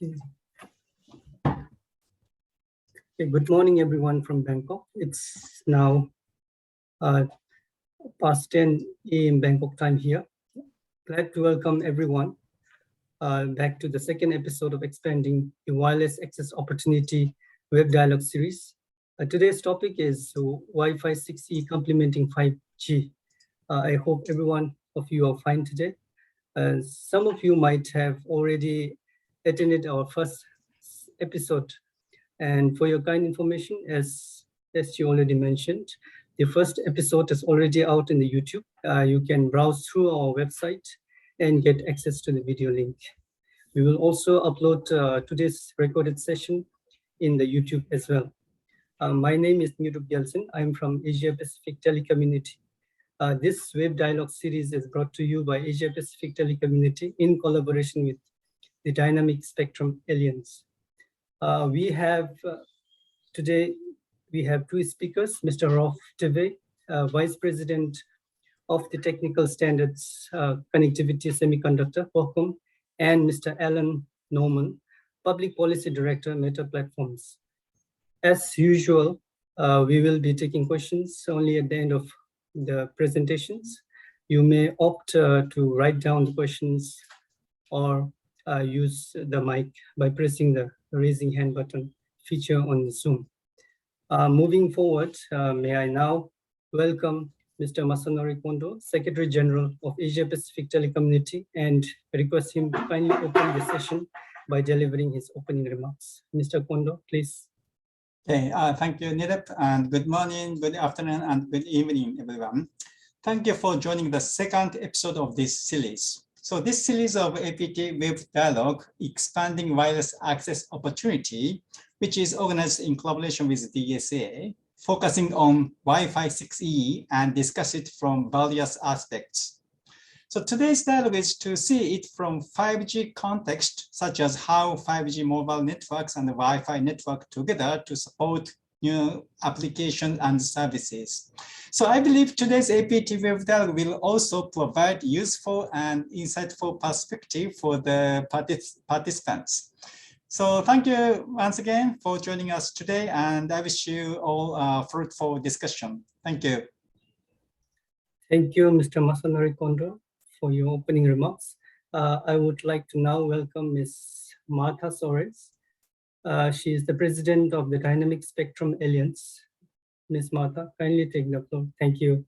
Okay. Good morning, everyone from Bangkok. It's now past 10 a.m. Bangkok time here. Glad to welcome everyone back to the second episode of Expanding the Wireless Access Opportunity Web Dialogue Series. Today's topic is Wi-Fi 6E complementing 5G. I hope everyone of you are fine today. Some of you might have already attended our first episode. And for your kind information, as you already mentioned, the first episode is already out in the YouTube. You can browse through our website and get access to the video link. We will also upload today's recorded session in the YouTube as well. My name is Nirup Yeltsin. I'm from Asia Pacific Telecommunity. This web dialogue series is brought to you by Asia Pacific Telecommunity in collaboration with the Dynamic Spectrum Alliance. Today we have two speakers, Mr. Rolf Teve, Vice President of the Technical Standards Connectivity Semiconductor, welcome, and Mr. Alan Norman, Public Policy Director, Meta Platforms. As usual, we will be taking questions only at the end of the presentations. You may opt to write down the questions or use the mic by pressing the raising hand button feature on the Zoom. Moving forward, may I now welcome Mr. Masanori Kondo, Secretary General of Asia Pacific Telecommunity, and request him to kindly open the session by delivering his opening remarks. Mr. Kondo, please. Okay, thank you, Nirup, and good morning, good afternoon, and good evening, everyone. Thank you for joining the second episode of this series. So this series of APT Web Dialogue, Expanding Wireless Access Opportunity, which is organized in collaboration with DSA, focusing on Wi-Fi 6E and discuss it from various aspects. So today's dialogue is to see it from 5G context, such as how 5G mobile networks and the Wi-Fi network together to support new applications and services. So I believe today's APT Web Dialogue will also provide useful and insightful perspective for the participants. So thank you once again for joining us today, and I wish you all a fruitful discussion. Thank you. Thank you, Mr. Masanori Kondo, for your opening remarks. I would like to now welcome Ms. Martha Soares. She is the President of the Dynamic Spectrum Alliance. Ms. Martha, kindly take the floor. Thank you.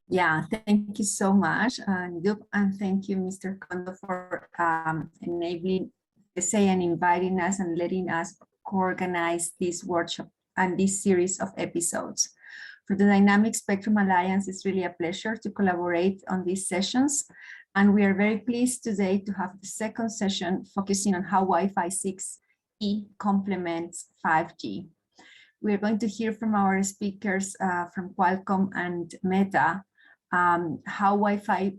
Yeah, thank you so much, and thank you, Mr. Kondo, for enabling say and inviting us and letting us co-organize this workshop and this series of episodes. For the Dynamic Spectrum Alliance, it's really a pleasure to collaborate on these sessions. And we are very pleased today to have the second session focusing on how Wi-Fi 6E complements 5G. We are going to hear from our speakers from Qualcomm and Meta, how Wi-Fi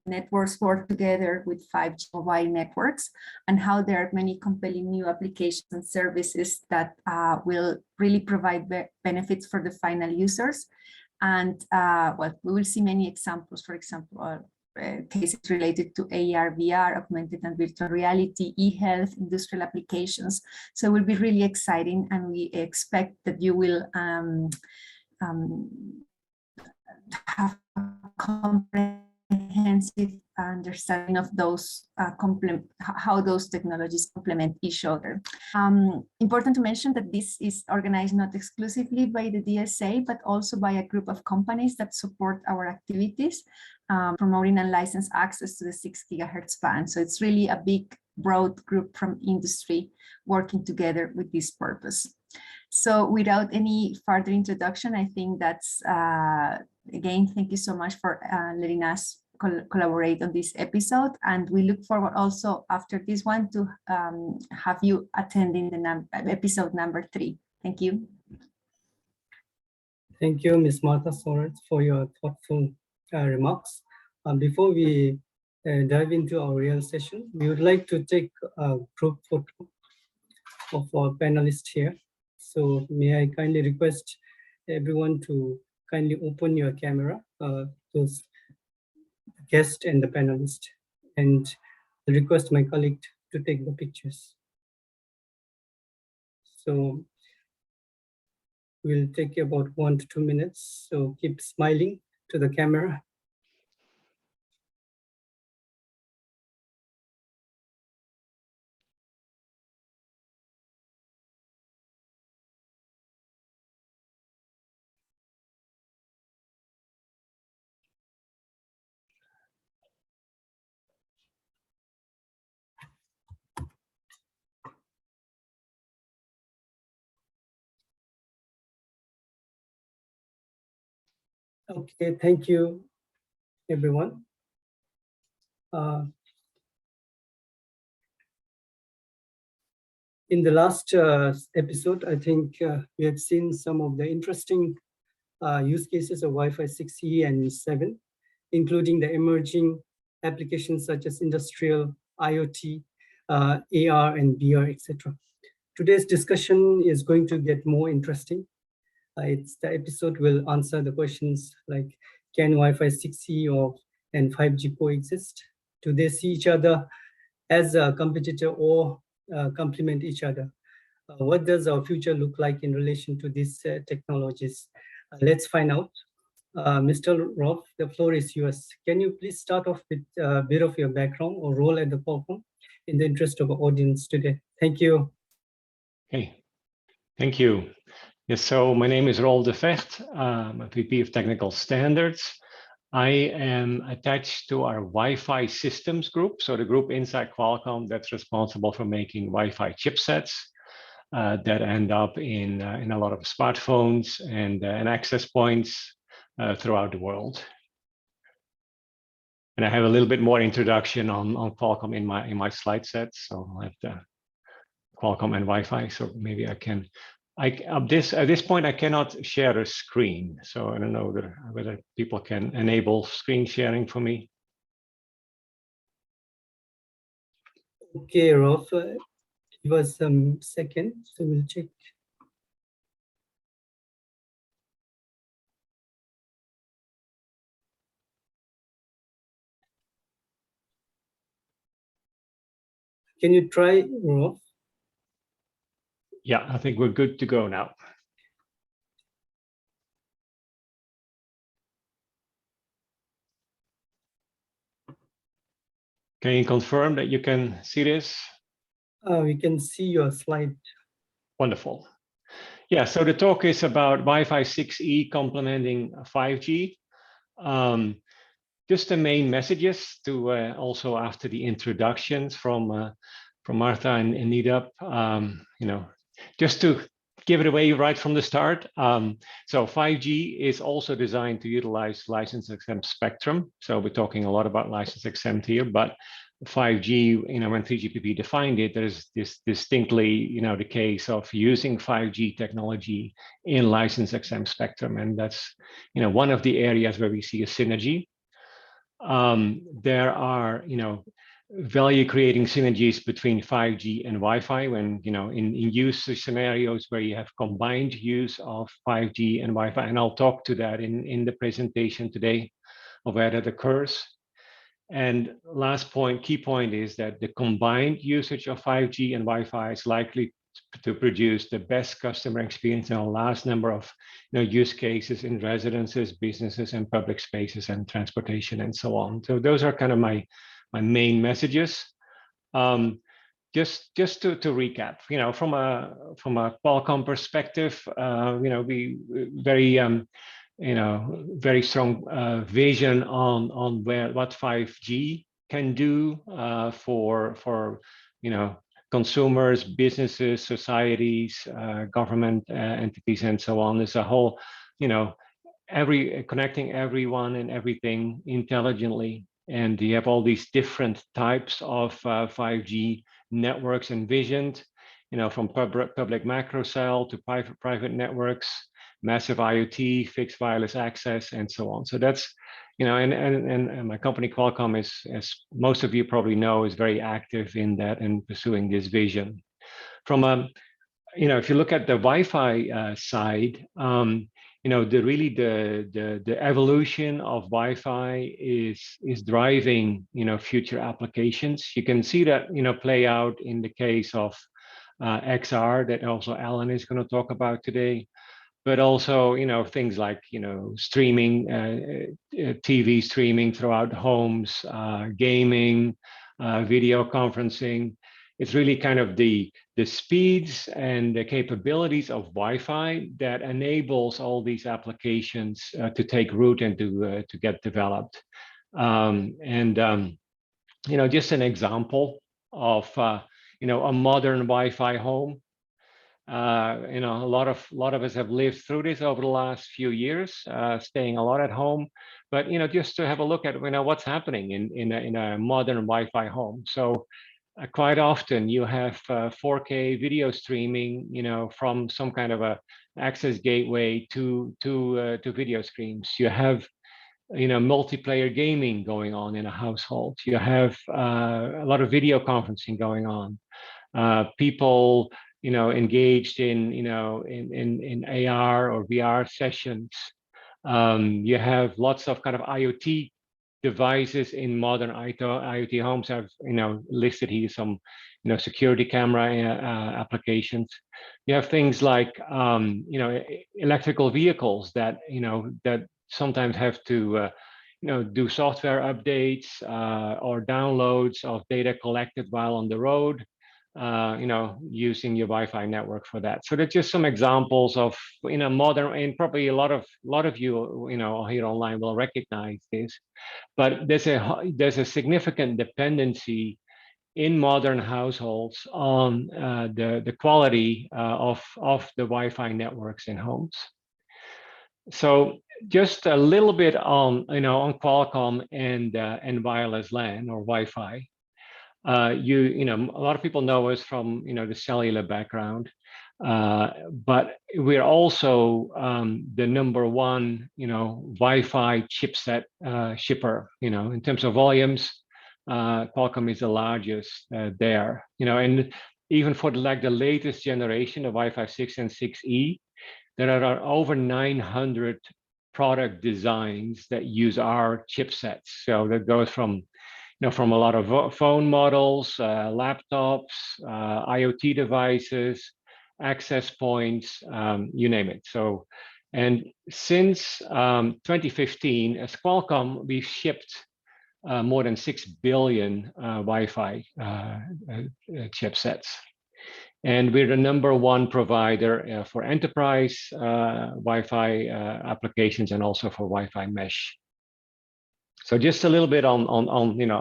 networks work together with 5G mobile networks, and how there are many compelling new applications and services that will really provide benefits for the final users. And well, we will see many examples, for example, cases related to AR, VR, augmented and virtual reality, e-health, industrial applications. So it will be really exciting, and we expect that you will have a comprehensive understanding of those how those technologies complement each other. Important to mention that this is organized not exclusively by the DSA, but also by a group of companies that support our activities, promoting unlicensed access to the 6 GHz band. So it's really a big, broad group from industry working together with this purpose. So without any further introduction, I think that's, again, thank you so much for letting us collaborate on this episode. And we look forward also after this one to have you attending the episode number 3. Thank you. Thank you, Ms. Martha Soares, for your thoughtful remarks. Before we dive into our real session, we would like to take a group photo of our panelists here. So may I kindly request everyone to kindly open your camera, those guest and the panelist. And I request my colleague to take the pictures. So we'll take about 1 to 2 minutes. So keep smiling to the camera. Okay, thank you, everyone. In the last episode, I think we have seen some of the interesting use cases of Wi-Fi 6E and 7, including the emerging applications such as industrial, IoT, AR and VR, etc. Today's discussion is going to get more interesting. The episode will answer the questions like, can Wi-Fi 6E and 5G coexist? Do they see each other as a competitor or complement each other? What does our future look like in relation to these technologies? Let's find out. Mr. Rolf, the floor is yours. Can you please start off with a bit of your background or role at the Qualcomm in the interest of our audience today? Thank you. Okay, thank you. Yes, so my name is Rolf de Vecht. I'm a VP of Technical Standards. I am attached to our Wi-Fi systems group, so the group inside Qualcomm that's responsible for making Wi-Fi chipsets that end up in a lot of smartphones and access points throughout the world. And I have a little bit more introduction on Qualcomm in my slide set. So I have the Qualcomm and Wi-Fi. So maybe I can. At this point, I cannot share a screen. So I don't know whether people can enable screen sharing for me. Okay, Rolf, give us some seconds, so we'll check. Can you try, Rolf? Yeah, I think we're good to go now. Can you confirm that you can see this? We can see your slide. Wonderful. Yeah, so the talk is about Wi-Fi 6E complementing 5G. Just the main messages to also after the introductions from Martha and Nidap, just to give it away right from the start. So 5G is also designed to utilize license exempt spectrum. So we're talking a lot about license exempt here, but 5G, when 3GPP defined it, there's this distinctly, the case of using 5G technology in license exempt spectrum. And that's, one of the areas where we see a synergy. There are, value creating synergies between 5G and Wi-Fi when, in usage scenarios where you have combined use of 5G and Wi-Fi. And I'll talk to that in the presentation today of where that occurs. And last point, key point is that the combined usage of 5G and Wi-Fi is likely to produce the best customer experience in a large number of use cases in residences, businesses, and public spaces and transportation and so on. So those are kind of my main messages. Just to recap, from a Qualcomm perspective, we very strong vision on what 5G can do for consumers, businesses, societies, government entities, and so on. There's a whole, connecting everyone and everything intelligently. And you have all these different types of 5G networks envisioned, from public macro cell to private networks, massive IoT, fixed wireless access, and so on. So that's, and my company Qualcomm is, as most of you probably know, is very active in that and pursuing this vision. From a, if you look at the Wi-Fi side, the evolution of Wi-Fi is driving, future applications. You can see that, play out in the case of XR that also Alan is going to talk about today, but also, things like, streaming, TV streaming throughout homes, gaming, video conferencing. It's really kind of the speeds and the capabilities of Wi-Fi that enables all these applications to take root and to get developed. Just an example of a modern Wi-Fi home. A lot of us have lived through this over the last few years, staying a lot at home. But just to have a look at what's happening in a modern Wi-Fi home. So quite often you have 4K video streaming, from some kind of a access gateway to video streams. You have multiplayer gaming going on in a household. You have a lot of video conferencing going on. People engaged in AR or VR sessions. You have lots of kind of IoT devices in modern IoT homes. I've listed here some security camera applications. You have things like electrical vehicles that that sometimes have to do software updates or downloads of data collected while on the road. Using your Wi-Fi network for that. So that's just some examples of modern, and probably a lot of you here online will recognize this. But there's a significant dependency in modern households on the quality of the Wi-Fi networks in homes. So just a little bit on on Qualcomm and wireless LAN or Wi-Fi. A lot of people know us from the cellular background, but we're also the #1 Wi-Fi chipset shipper. In terms of volumes, Qualcomm is the largest there. And even for the latest generation of Wi-Fi 6 and 6E, there are over 900 product designs that use our chipsets. So that goes from from a lot of phone models, laptops, IoT devices, access points, you name it. So, and since 2015, as Qualcomm, we've shipped more than 6 billion Wi-Fi chipsets. And we're the #1 provider for enterprise Wi-Fi applications and also for Wi-Fi mesh. So just a little bit on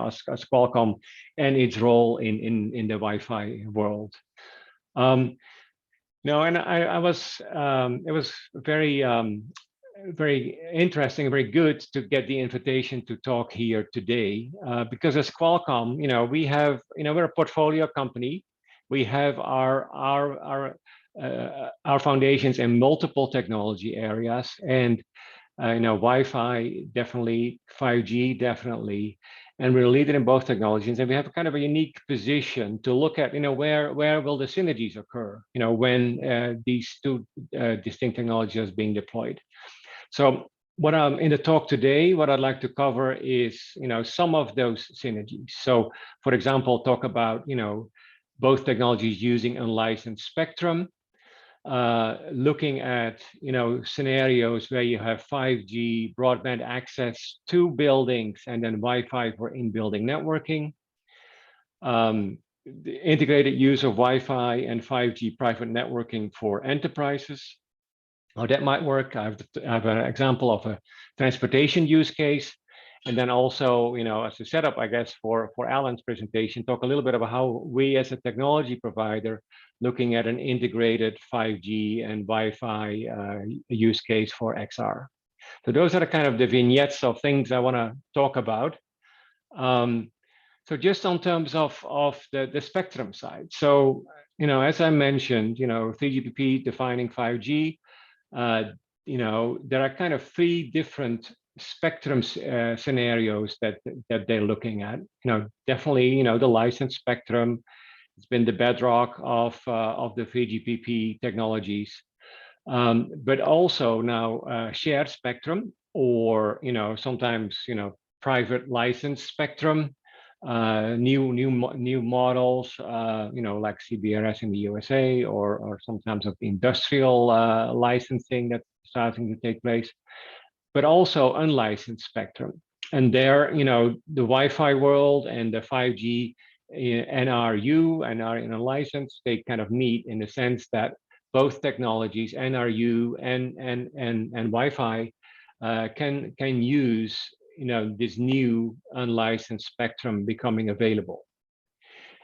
as Qualcomm and its role in the Wi-Fi world. And I was it was very interesting, very good to get the invitation to talk here today, because as Qualcomm, we have we're a portfolio company. We have our foundations in multiple technology areas, and Wi-Fi definitely, 5G definitely, and we're a leader in both technologies. And we have kind of a unique position to look at, where will the synergies occur, when these two distinct technologies are being deployed. So what I'm in the talk today, what I'd like to cover is, some of those synergies. So, for example, talk about, both technologies using unlicensed spectrum. Looking at scenarios where you have 5G broadband access to buildings and then Wi-Fi for in-building networking. The integrated use of Wi-Fi and 5G private networking for enterprises. How that might work. I have an example of a transportation use case. And then also, as a setup, I guess, for Alan's presentation, talk a little bit about how we as a technology provider looking at an integrated 5G and Wi-Fi use case for XR. So those are the kind of the vignettes of things I want to talk about. So just on terms of the spectrum side. So, as I mentioned, 3GPP defining 5G, there are kind of 3 different spectrum scenarios that they're looking at. Definitely, the licensed spectrum has been the bedrock of the 3GPP technologies. but also now shared spectrum, or sometimes private license spectrum, new models, like CBRS in the USA, or sometimes of industrial licensing that's starting to take place, but also unlicensed spectrum. And there, the Wi-Fi world and the 5G NRU and our license, they kind of meet in the sense that both technologies, NRU and Wi-Fi, can use this new unlicensed spectrum becoming available.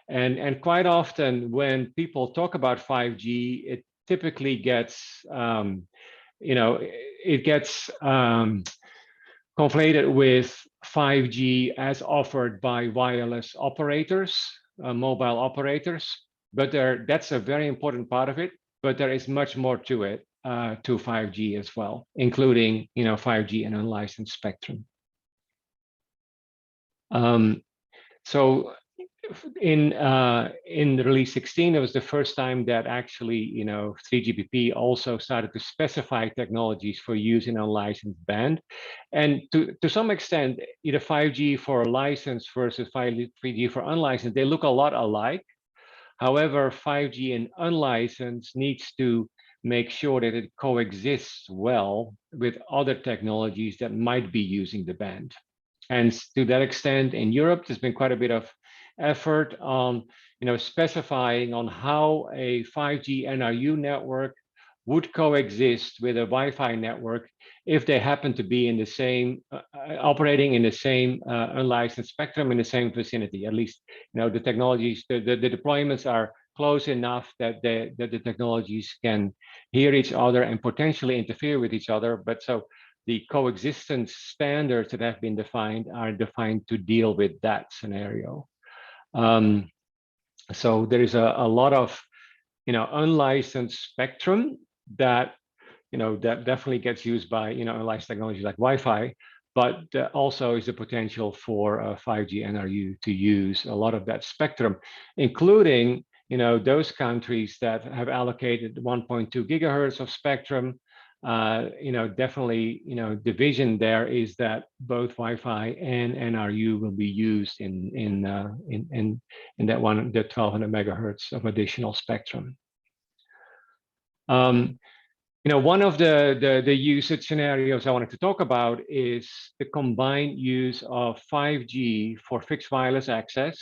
And quite often when people talk about 5G, it typically gets conflated with 5G as offered by wireless operators, mobile operators. But that's a very important part of it. But there is much more to it, to 5G as well, including 5G and unlicensed spectrum. So in release 16, it was the first time that actually 3GPP also started to specify technologies for use in unlicensed band. And to some extent, 5G for licensed versus 3G for unlicensed, they look a lot alike. However, 5G and unlicensed needs to make sure that it coexists well with other technologies that might be using the band. And to that extent, in Europe, there's been quite a bit of effort on specifying on how a 5G NRU network would coexist with a Wi-Fi network if they happen to be in the same operating in the same unlicensed spectrum in the same vicinity. At least the technologies, the deployments are close enough that the technologies can hear each other and potentially interfere with each other. But so the coexistence standards that have been defined are defined to deal with that scenario. So there is a lot of unlicensed spectrum that that definitely gets used by unlicensed technologies like Wi-Fi, but also is the potential for 5G NRU to use a lot of that spectrum, including those countries that have allocated 1.2 gigahertz of spectrum. Definitely, the vision there is that both Wi-Fi and NRU will be used in that the 1200 megahertz of additional spectrum. One of the usage scenarios I wanted to talk about is the combined use of 5G for fixed wireless access,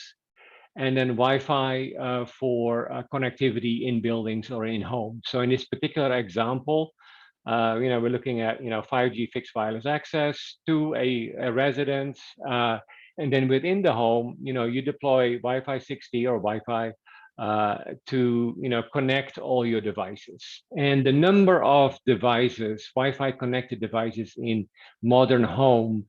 and then Wi-Fi for connectivity in buildings or in homes. So in this particular example, we're looking at 5G fixed wireless access to a residence, and then within the home, you deploy Wi-Fi 6E or Wi-Fi to connect all your devices. And the number of devices, Wi-Fi connected devices in modern home,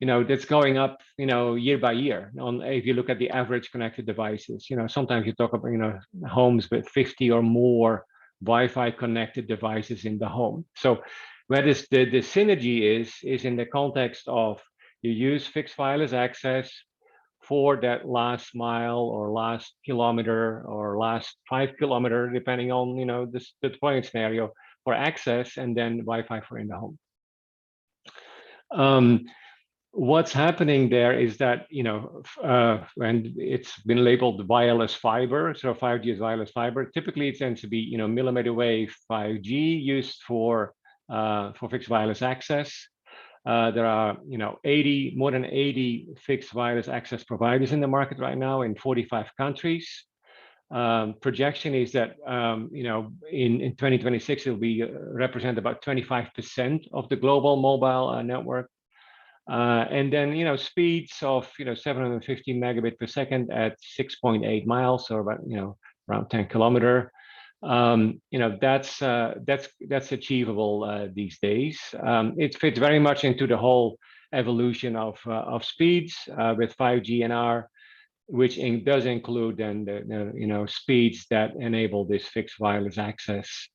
that's going up year by year. If you look at the average connected devices, sometimes you talk about homes with 50 or more Wi-Fi connected devices in the home. So where the synergy is in the context of you use fixed wireless access for that last mile or last kilometer or last 5 kilometer, depending on the deployment scenario, for access, and then Wi-Fi for in the home. What's happening there is that when it's been labeled wireless fiber, so 5G is wireless fiber. Typically, it tends to be millimeter wave 5G used for fixed wireless access. There are more than 80 fixed wireless access providers in the market right now in 45 countries. Projection is that in 2026 it will be represent about 25% of the global mobile network. And then speeds of 750 megabit per second at 6.8 miles, so about around 10 kilometer. That's achievable these days. It fits very much into the whole evolution of speeds with 5G NR, which does include then the speeds that enable this fixed wireless access.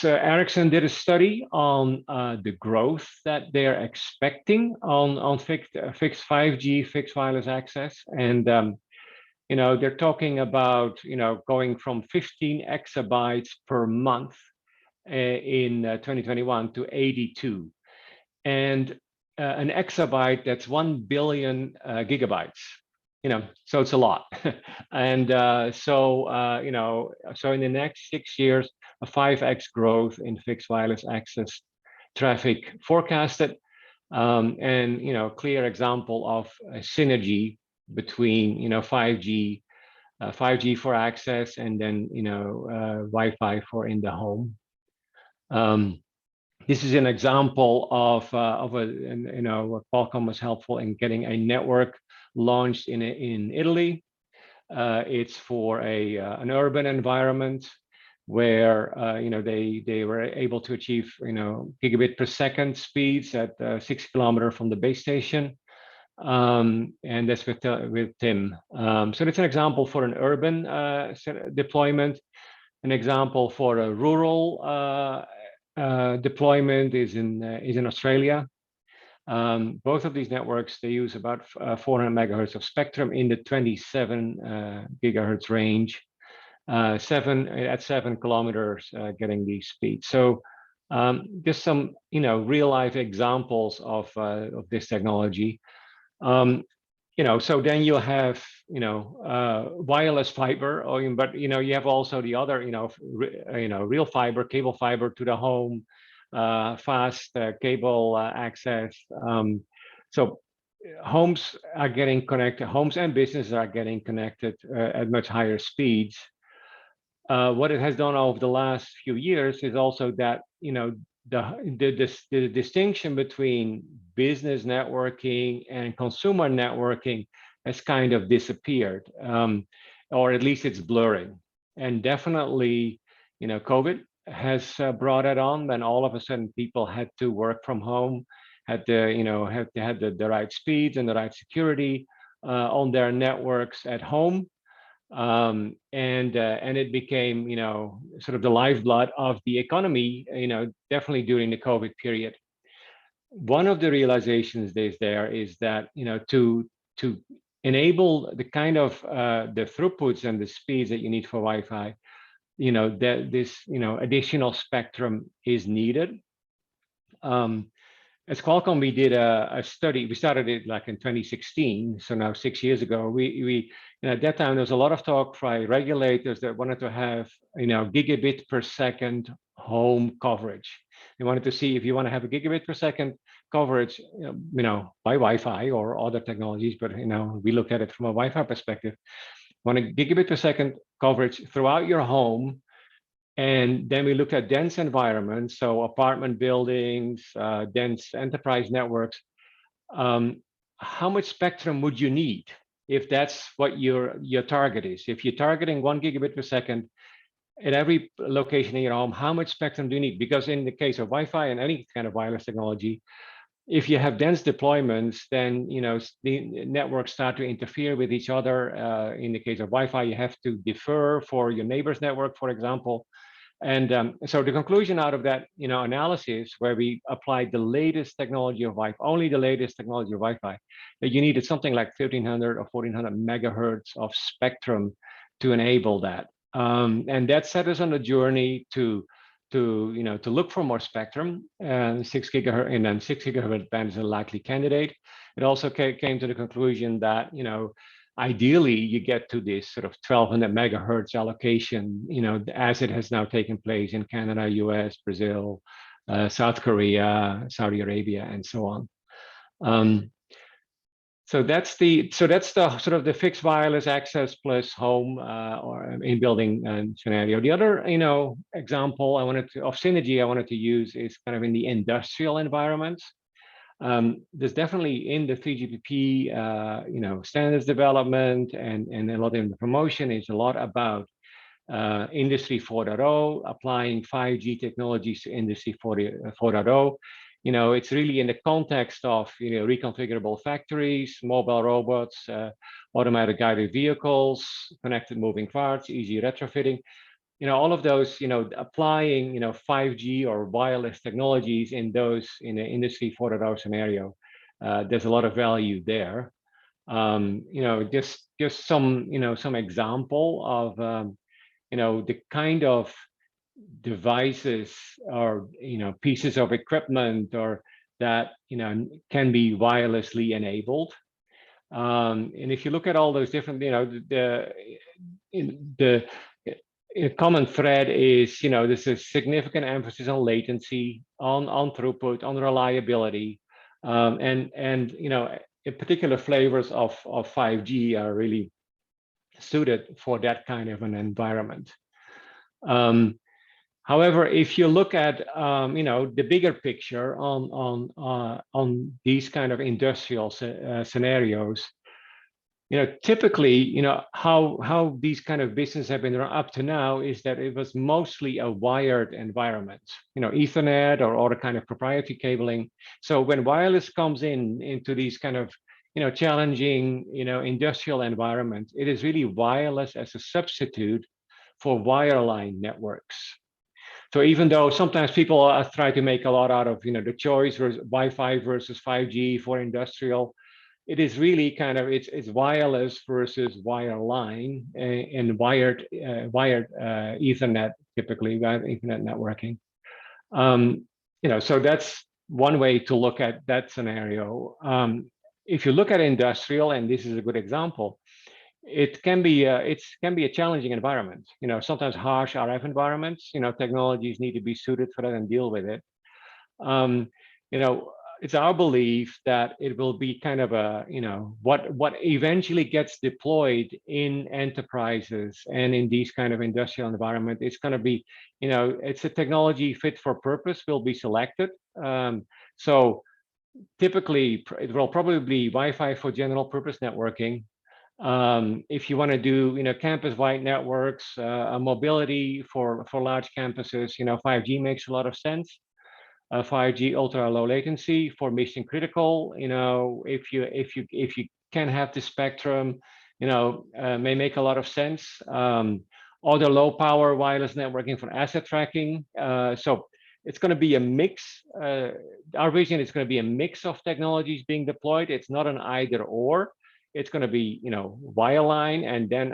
Ericsson did a study on the growth that they're expecting on fixed 5G fixed wireless access, and they're talking about, going from 15 exabytes per month in 2021 to 82. And an exabyte, that's 1 billion gigabytes. So it's a lot. And so in the next 6 years, a 5x growth in fixed wireless access traffic forecasted, and clear example of a synergy between 5G, 5G for access, and then Wi-Fi for in the home. This is an example of Qualcomm was helpful in getting a network launched in Italy. It's for an urban environment where they were able to achieve gigabit per second speeds at 6 kilometers from the base station, and that's with TIM. So that's an example for an urban deployment. An example for a rural deployment is in Australia. Both of these networks, they use about 400 megahertz of spectrum in the 27 gigahertz range, at 7 kilometers, getting these speeds. So just some real life examples of this technology. So then you have wireless fiber, but you have also the other real fiber, cable fiber to the home, fast cable access. So homes are getting connected, homes and businesses are getting connected at much higher speeds. What it has done over the last few years is also that the distinction between business networking and consumer networking has kind of disappeared, or at least it's blurring. And definitely, COVID has brought it on. Then all of a sudden, people had to work from home, had to had the right speeds and the right security on their networks at home. And it became sort of the lifeblood of the economy, definitely during the COVID period. One of the realizations there is that to enable the kind of the throughputs and the speeds that you need for Wi-Fi, that this additional spectrum is needed. As Qualcomm, we did a study. We started it like in 2016, so now 6 years ago. We at that time there was a lot of talk by regulators that wanted to have gigabit per second home coverage. They wanted to see if you want to have a gigabit per second coverage, by Wi-Fi or other technologies, but we look at it from a Wi-Fi perspective. Want a gigabit per second coverage throughout your home. And then we looked at dense environments, so apartment buildings, dense enterprise networks. How much spectrum would you need if that's what your target is? If you're targeting 1 gigabit per second at every location in your home, how much spectrum do you need? Because in the case of Wi-Fi and any kind of wireless technology, if you have dense deployments, then the networks start to interfere with each other. In the case of Wi-Fi, you have to defer for your neighbor's network, for example. And so the conclusion out of that analysis, where we applied the latest technology of Wi-Fi, only the latest technology of Wi-Fi, that you needed something like 1300 or 1400 megahertz of spectrum to enable that. And that set us on a journey to look for more spectrum, and 6 gigahertz, and then 6 gigahertz band is a likely candidate. It also came to the conclusion that ideally you get to this sort of 1200 megahertz allocation, as it has now taken place in Canada, US, Brazil, South Korea, Saudi Arabia, and so on. So that's the sort of the fixed wireless access plus home or in building scenario. The other example of synergy I wanted to use is kind of in the industrial environments. There's definitely in the 3GPP standards development and a lot in the promotion is a lot about Industry 4.0, applying 5G technologies to Industry 4.0. It's really in the context of reconfigurable factories, mobile robots, automatic guided vehicles, connected moving parts, easy retrofitting. All of those, applying 5G or wireless technologies in the Industry 4.0 scenario. There's a lot of value there. Just some, some example of, the kind of devices or, pieces of equipment or that, can be wirelessly enabled. And if you look at all those different, the common thread is, there's a significant emphasis on latency, on throughput, on reliability, and in particular flavors of 5G are really suited for that kind of an environment. However, if you look at the bigger picture on these kind of industrial scenarios, typically, how these kind of businesses have been run up to now is that it was mostly a wired environment, Ethernet or other kind of proprietary cabling. So when wireless comes into these kind of challenging industrial environments, it is really wireless as a substitute for wireline networks. So even though sometimes people try to make a lot out of the choice versus Wi-Fi versus 5G for industrial, it is really kind of it's wireless versus wireline and wired Ethernet, typically Ethernet networking. So that's one way to look at that scenario. If you look at industrial, and this is a good example, it can be a challenging environment. Sometimes harsh RF environments. Technologies need to be suited for that and deal with it. It's our belief that it will be kind of a what eventually gets deployed in enterprises and in these kind of industrial environment. It's going to be it's a technology fit for purpose will be selected. So typically it will probably be Wi-Fi for general purpose networking. If you want to do campus-wide networks, mobility for large campuses, 5G makes a lot of sense. 5G ultra low latency for mission critical. If you can have the spectrum, may make a lot of sense. Other low power wireless networking for asset tracking. So it's going to be a mix. Our vision is going to be a mix of technologies being deployed. It's not an either or. It's going to be wireline and then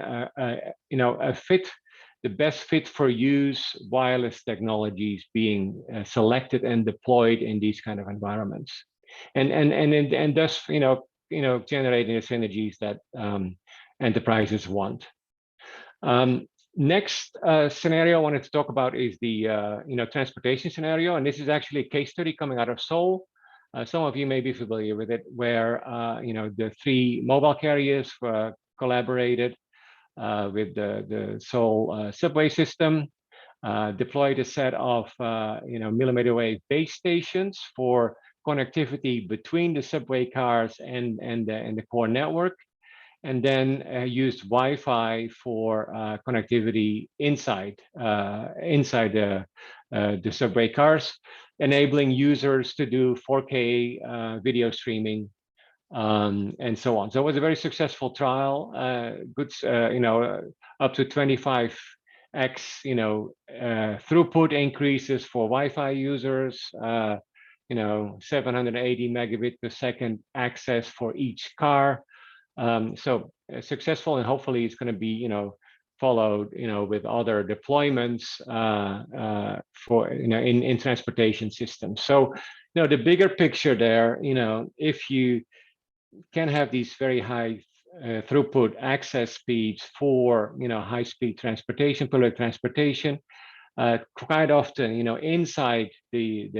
the best fit for use wireless technologies being selected and deployed in these kind of environments, and thus generating the synergies that enterprises want. Next scenario I wanted to talk about is the transportation scenario, and this is actually a case study coming out of Seoul. Some of you may be familiar with it, where the 3 mobile carriers collaborated with the Seoul subway system, deployed a set of millimeter wave base stations for connectivity between the subway cars and the core network, and then used Wi-Fi for connectivity inside the subway cars, enabling users to do 4K video streaming and so on. So it was a very successful trial. Good, up to 25x, throughput increases for Wi-Fi users. 780 megabit per second access for each car. So successful, and hopefully it's going to be followed with other deployments for in transportation systems. So the bigger picture there, if you can have these very high throughput access speeds for high speed transportation, public transportation, quite often inside the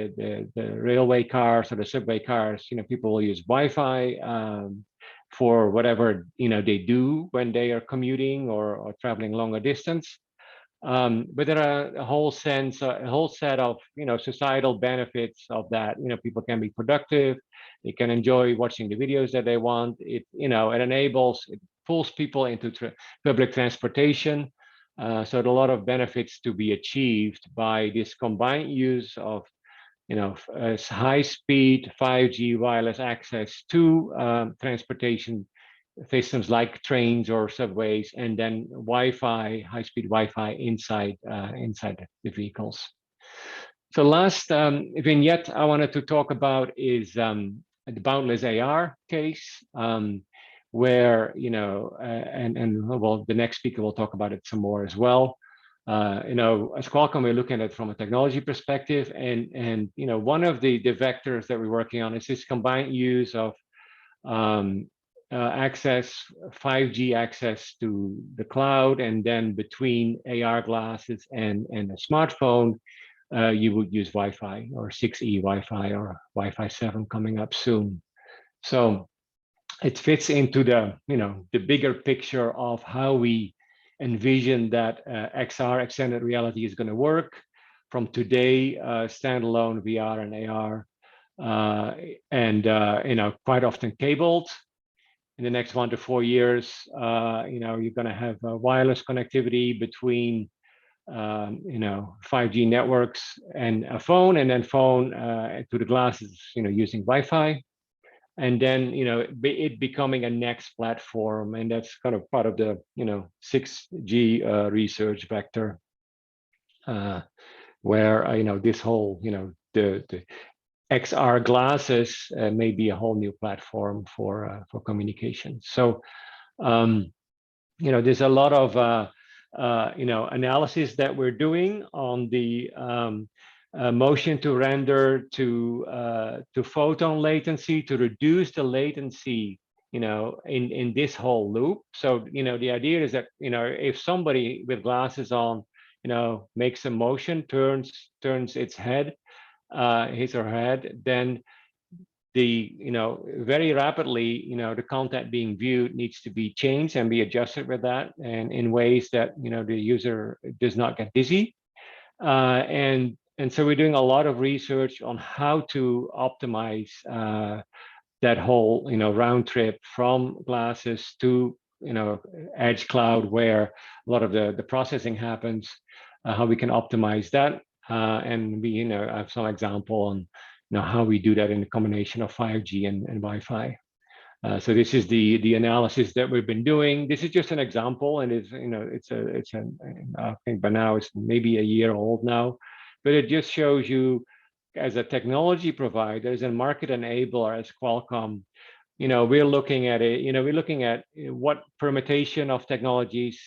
railway cars or the subway cars, people will use Wi-Fi for whatever they do when they are commuting or traveling longer distance. But there are a whole set of societal benefits of that. People can be productive, they can enjoy watching the videos that they want. It it pulls people into public transportation. So there are a lot of benefits to be achieved by this combined use of high speed 5G wireless access to transportation systems like trains or subways, and then Wi-Fi, high-speed Wi-Fi inside the vehicles. So last vignette I wanted to talk about is the boundless AR case, where, and well, the next speaker will talk about it some more as well. As Qualcomm, we're looking at it from a technology perspective, and one of the vectors that we're working on is this combined use of 5G access to the cloud, and then between AR glasses and a smartphone, you would use Wi-Fi or 6E Wi-Fi or Wi-Fi 7 coming up soon. So it fits into the bigger picture of how we envision that XR, extended reality, is going to work from today, standalone VR and AR, and quite often cabled. In the next 1 to 4 years, you're going to have wireless connectivity between 5G networks and a phone, and then phone to the glasses, using Wi-Fi. And then it becoming a next platform, and that's kind of part of the 6G research vector, where this whole the XR glasses may be a whole new platform for communication. So there's a lot of analysis that we're doing on the motion to render to photon latency, to reduce the latency in this whole loop. So the idea is that if somebody with glasses on makes a motion, turns its head, his or her head, then the very rapidly the content being viewed needs to be changed and be adjusted with that, and in ways that the user does not get dizzy, and so we're doing a lot of research on how to optimize that whole round trip from glasses to edge cloud, where a lot of the processing happens, how we can optimize that, and we have some example on how we do that in a combination of 5G and Wi-Fi. So this is the analysis that we've been doing. This is just an example, and I think by now it's maybe a year old now, but it just shows you, as a technology provider, as a market enabler, as Qualcomm, we're looking at it. We're looking at what permutation of technologies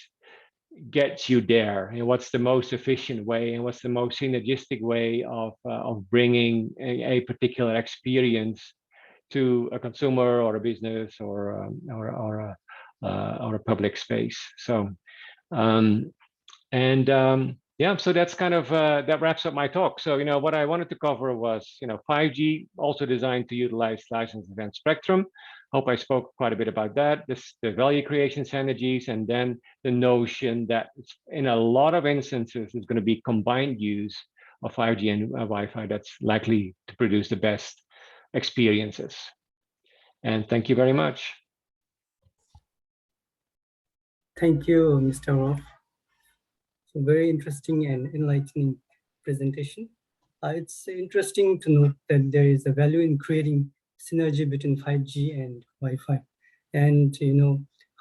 gets you there, and what's the most efficient way, and what's the most synergistic way of bringing a particular experience to a consumer or a business or a public space. So yeah, so that's kind of that wraps up my talk. So what I wanted to cover was 5G, also designed to utilize licensed event spectrum. Hope I spoke quite a bit about that. The value creation synergies, and then the notion that in a lot of instances is going to be combined use of 5G and Wi-Fi that's likely to produce the best experiences. And thank you very much. Thank you, Mr. Roth. So very interesting and enlightening presentation. It's interesting to note that there is a value in creating synergy between 5G and Wi-Fi, and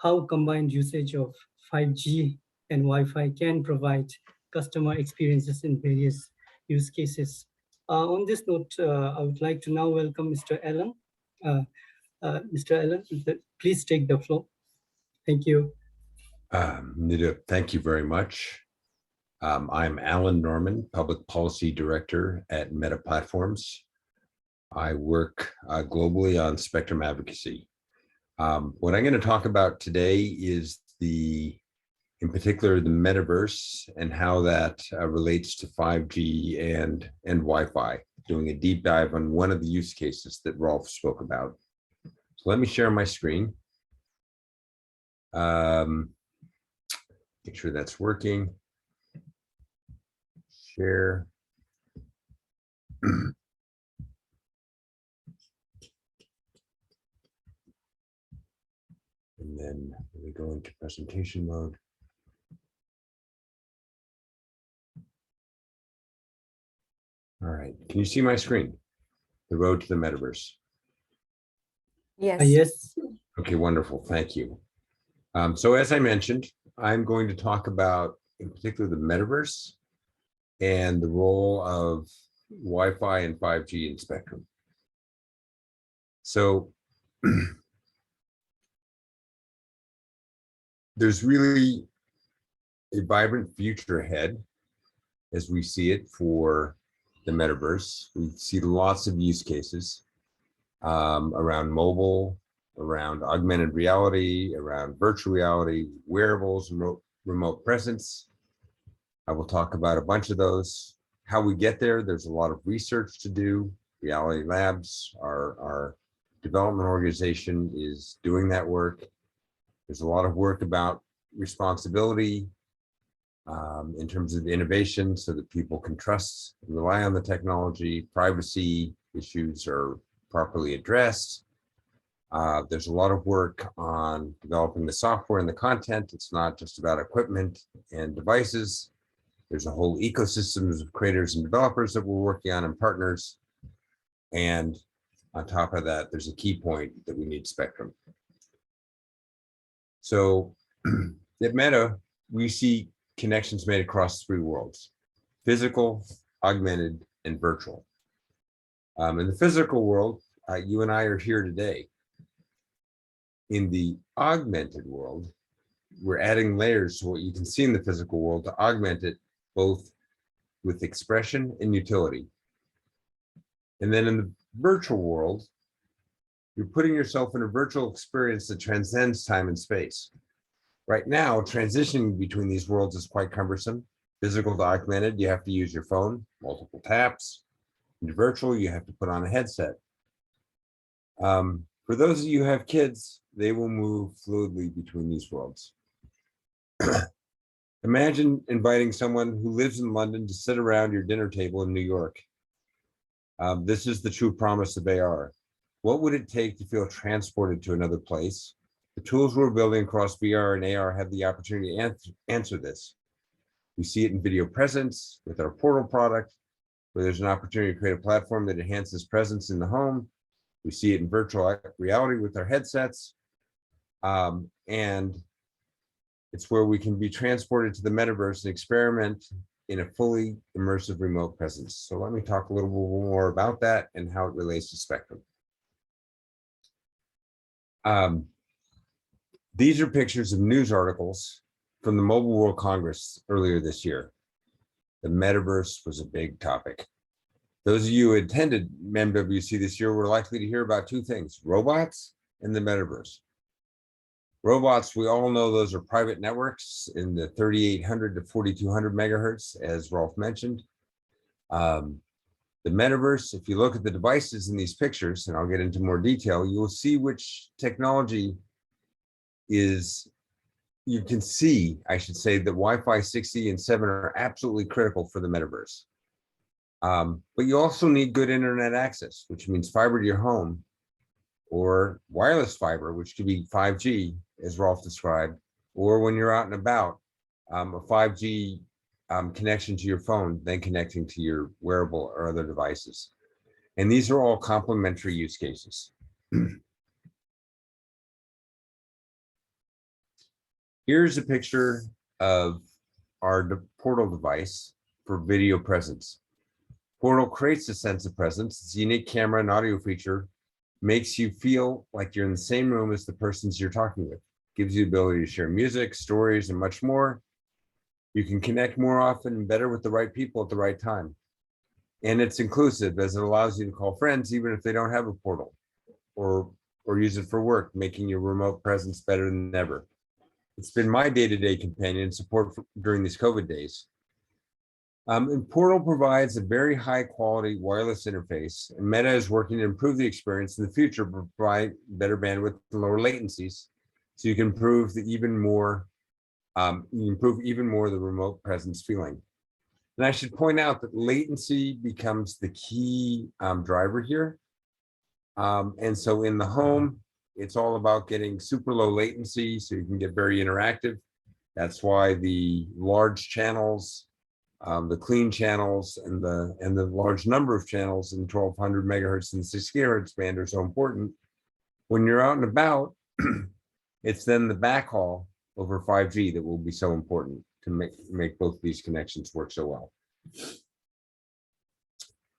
how combined usage of 5G and Wi-Fi can provide customer experiences in various use cases. On this note, I would like to now welcome Mr. Allen. Mr. Allen, please take the floor. Thank you. Nida, thank you very much. I'm Alan Norman, Public Policy Director at Meta Platforms. I work globally on spectrum advocacy. What I'm going to talk about today is in particular, the metaverse and how that relates to 5G and Wi-Fi, doing a deep dive on one of the use cases that Rolf spoke about. So let me share my screen. Make sure that's working. Share. And then we go into presentation mode. All right, can you see my screen? The road to the metaverse. Yes. Yes. Okay, wonderful, thank you. So as I mentioned, I'm going to talk about, in particular, the metaverse and the role of Wi-Fi and 5G in spectrum. So there's really a vibrant future ahead as we see it for the metaverse. We see lots of use cases around mobile, around augmented reality, around virtual reality, wearables, remote presence. I will talk about a bunch of those. How we get there, there's a lot of research to do. Reality Labs, our development organization, is doing that work. There's a lot of work about responsibility in terms of innovation so that people can trust and rely on the technology. Privacy issues are properly addressed. There's a lot of work on developing the software and the content. It's not just about equipment and devices. There's a whole ecosystem of creators and developers that we're working on and partners. And on top of that, there's a key point that we need spectrum. So at Meta, we see connections made across 3 worlds: physical, augmented, and virtual. In the physical world, you and I are here today. In the augmented world, we're adding layers to what you can see in the physical world to augment it both with expression and utility. And then in the virtual world, you're putting yourself in a virtual experience that transcends time and space. Right now, transitioning between these worlds is quite cumbersome. Physical to augmented, you have to use your phone, multiple taps. In virtual, you have to put on a headset. For those of you who have kids, they will move fluidly between these worlds. Imagine inviting someone who lives in London to sit around your dinner table in New York. This is the true promise of AR. What would it take to feel transported to another place? The tools we're building across VR and AR have the opportunity to answer this. We see it in video presence with our Portal product, where there's an opportunity to create a platform that enhances presence in the home. We see it in virtual reality with our headsets. And it's where we can be transported to the metaverse and experiment in a fully immersive remote presence. So let me talk a little bit more about that and how it relates to spectrum. These are pictures of news articles from the Mobile World Congress earlier this year. The metaverse was a big topic. Those of you who attended MWC this year were likely to hear about 2 things: robots and the metaverse. Robots, we all know those are private networks in the 3,800 to 4,200 megahertz, as Rolf mentioned. The metaverse, if you look at the devices in these pictures, and I'll get into more detail, you will see which technology is, you can see, I should say, that Wi-Fi 6E and 7 are absolutely critical for the metaverse. But you also need good internet access, which means fiber to your home, or wireless fiber, which could be 5G, as Rolf described, or when you're out and about, a 5G connection to your phone, then connecting to your wearable or other devices. And these are all complementary use cases. Here's a picture of our Portal device for video presence. Portal creates a sense of presence. Its unique camera and audio feature makes you feel like you're in the same room as the persons you're talking with. Gives you the ability to share music, stories, and much more. You can connect more often and better with the right people at the right time. And it's inclusive, as it allows you to call friends even if they don't have a Portal, or use it for work, making your remote presence better than ever. It's been my day-to-day companion and support during these COVID days. And Portal provides a very high quality wireless interface, and Meta is working to improve the experience in the future, provide better bandwidth and lower latencies, so you can improve even more the remote presence feeling. And I should point out that latency becomes the key driver here. And so in the home, it's all about getting super low latency so you can get very interactive. That's why the large channels, the clean channels, and the large number of channels in 1200 megahertz and 6 gigahertz band are so important. When you're out and about, it's then the backhaul over 5G that will be so important to make both these connections work so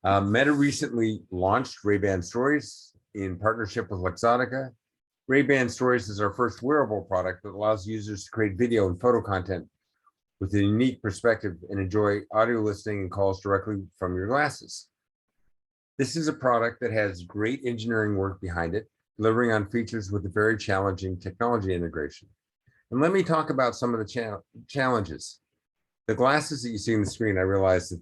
well. Meta recently launched Ray-Ban Stories in partnership with Luxottica. Ray-Ban Stories is our first wearable product that allows users to create video and photo content with a unique perspective and enjoy audio listening and calls directly from your glasses. This is a product that has great engineering work behind it, delivering on features with a very challenging technology integration. And let me talk about some of the challenges. The glasses that you see on the screen, I realize that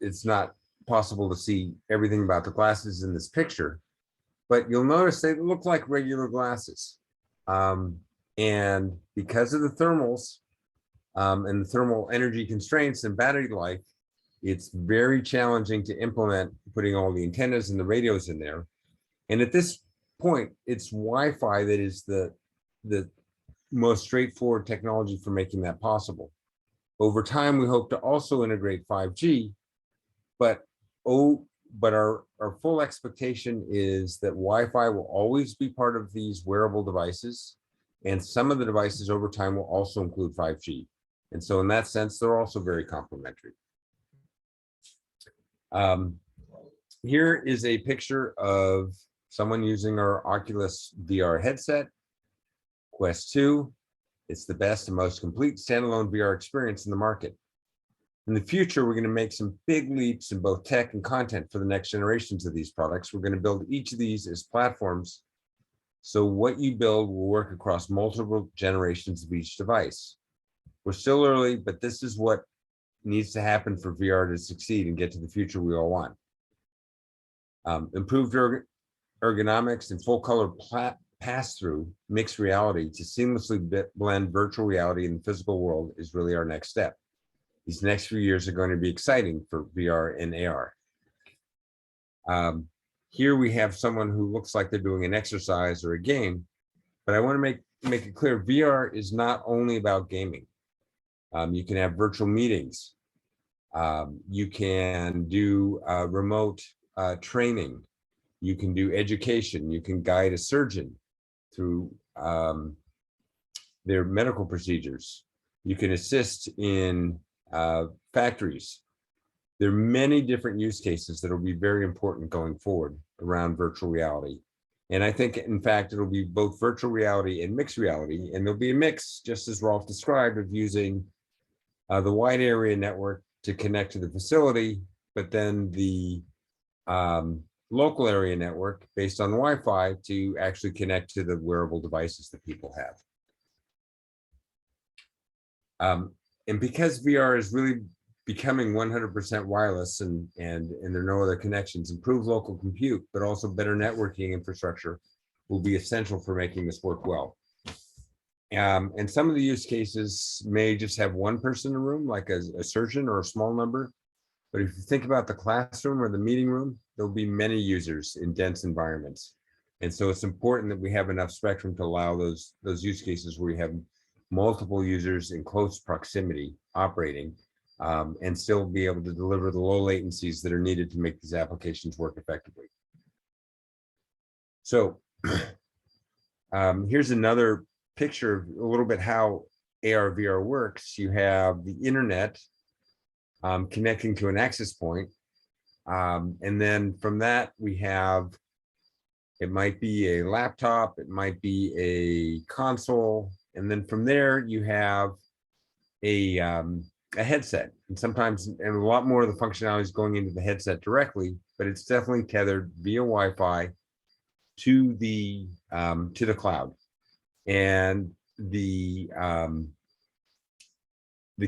it's not possible to see everything about the glasses in this picture, but you'll notice they look like regular glasses. And because of the thermals and the thermal energy constraints and battery life, it's very challenging to implement putting all the antennas and the radios in there. And at this point, it's Wi-Fi that is the most straightforward technology for making that possible. Over time, we hope to also integrate 5G, but our full expectation is that Wi-Fi will always be part of these wearable devices, and some of the devices over time will also include 5G. And so in that sense, they're also very complementary. Here is a picture of someone using our Oculus VR headset, Quest 2. It's the best and most complete standalone VR experience in the market. In the future, we're going to make some big leaps in both tech and content for the next generations of these products. We're going to build each of these as platforms, so what you build will work across multiple generations of each device. We're still early, but this is what needs to happen for VR to succeed and get to the future we all want. Improved ergonomics and full color pass-through mixed reality to seamlessly blend virtual reality and the physical world is really our next step. These next few years are going to be exciting for VR and AR. Here we have someone who looks like they're doing an exercise or a game, but I want to make it clear, VR is not only about gaming. You can have virtual meetings. You can do remote training. You can do education. You can guide a surgeon through their medical procedures. You can assist in factories. There are many different use cases that will be very important going forward around virtual reality. And I think, in fact, it'll be both virtual reality and mixed reality. And there'll be a mix, just as Rolf described, of using the wide area network to connect to the facility, but then the local area network based on Wi-Fi to actually connect to the wearable devices that people have. And because VR is really becoming 100% wireless and there are no other connections, improved local compute, but also better networking infrastructure will be essential for making this work well. And some of the use cases may just have one person in a room, like a surgeon or a small number. But if you think about the classroom or the meeting room, there'll be many users in dense environments. And so it's important that we have enough spectrum to allow those use cases where you have multiple users in close proximity operating and still be able to deliver the low latencies that are needed to make these applications work effectively. So here's another picture of a little bit how AR VR works. You have the internet connecting to an access point. And then from that, we have, it might be a laptop, it might be a console. And then from there, you have a headset. And sometimes, and a lot more of the functionality is going into the headset directly, but it's definitely tethered via Wi-Fi to the cloud. And the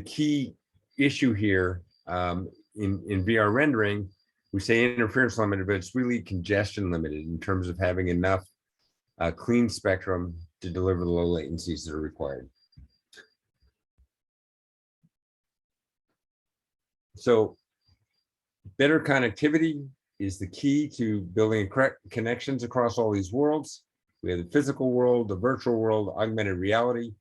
key issue here in VR rendering, we say interference limited, but it's really congestion limited in terms of having enough clean spectrum to deliver the low latencies that are required. So better connectivity is the key to building connections across all these worlds. We have the physical world, the virtual world, augmented reality.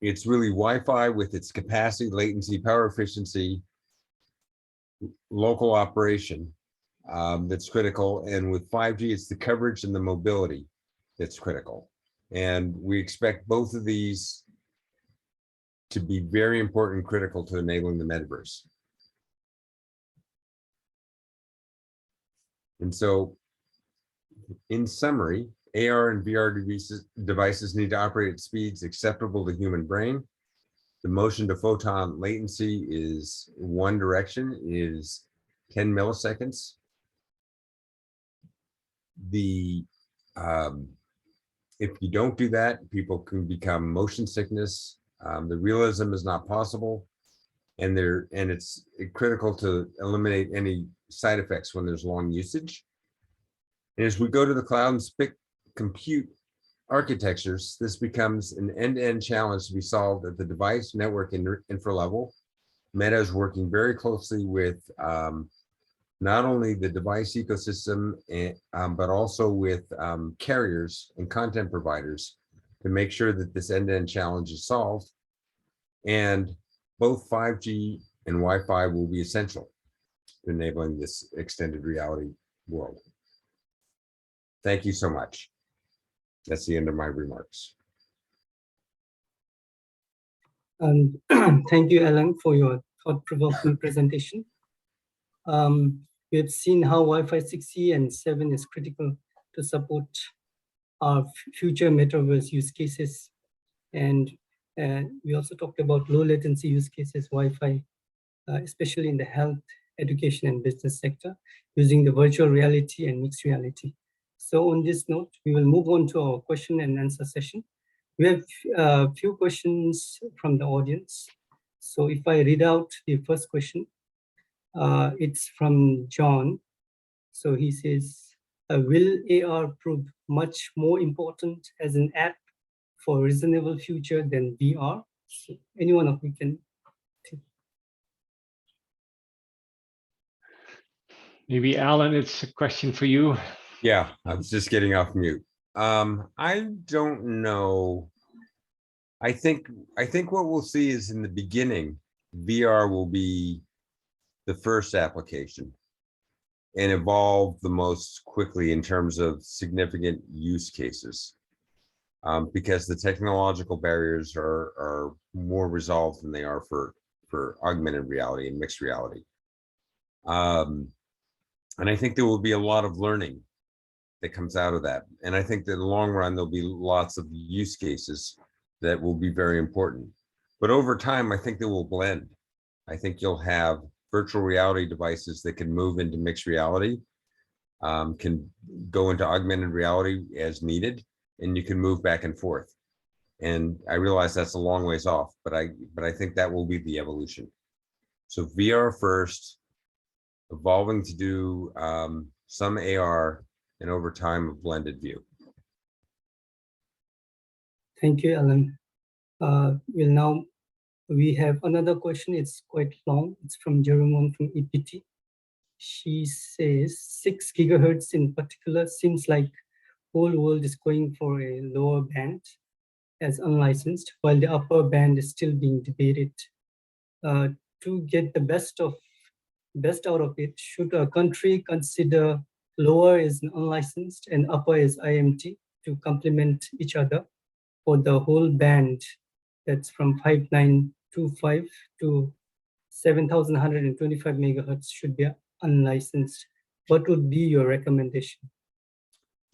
It's really Wi-Fi with its capacity, latency, power efficiency, local operation that's critical. And with 5G, it's the coverage and the mobility that's critical. And we expect both of these to be very important and critical to enabling the metaverse. And so in summary, AR and VR devices need to operate at speeds acceptable to human brain. The motion to photon latency is one direction, is 10 milliseconds. If you don't do that, people can become motion sickness. The realism is not possible, and it's critical to eliminate any side effects when there's long usage. And as we go to the cloud and pick compute architectures, this becomes an end-to-end challenge to be solved at the device, network, and infra level. Meta is working very closely with not only the device ecosystem, but also with carriers and content providers to make sure that this end-to-end challenge is solved. And both 5G and Wi-Fi will be essential to enabling this extended reality world. Thank you so much. That's the end of my remarks. And thank you, Alan, for your thought-provoking presentation. We have seen how Wi-Fi 6E and 7 is critical to support our future metaverse use cases. And we also talked about low latency use cases, Wi-Fi, especially in the health, education, and business sector, using the virtual reality and mixed reality. So on this note, we will move on to our question and answer session. We have a few questions from the audience. So if I read out the first question, it's from John. So he says, will AR prove much more important as an app for a reasonable future than VR? So any one of you can take. Maybe Alan, it's a question for you. Yeah, I was just getting off mute. I don't know. I think what we'll see is in the beginning, VR will be the first application and evolve the most quickly in terms of significant use cases, because the technological barriers are more resolved than they are for augmented reality and mixed reality. And I think there will be a lot of learning that comes out of that. And I think that in the long run, there'll be lots of use cases that will be very important. But over time, I think they will blend. I think you'll have virtual reality devices that can move into mixed reality, can go into augmented reality as needed, and you can move back and forth. And I realize that's a long ways off, but I think that will be the evolution. So VR first, evolving to do some AR, and over time a blended view. Thank you, Alan. We have another question. It's quite long. It's from Jerome from APT. She says 6 gigahertz in particular seems like whole world is going for a lower band as unlicensed, while the upper band is still being debated. To get the best out of it, should a country consider lower is unlicensed and upper is IMT to complement each other, for the whole band that's from 5925 to 7125 megahertz should be unlicensed? What would be your recommendation?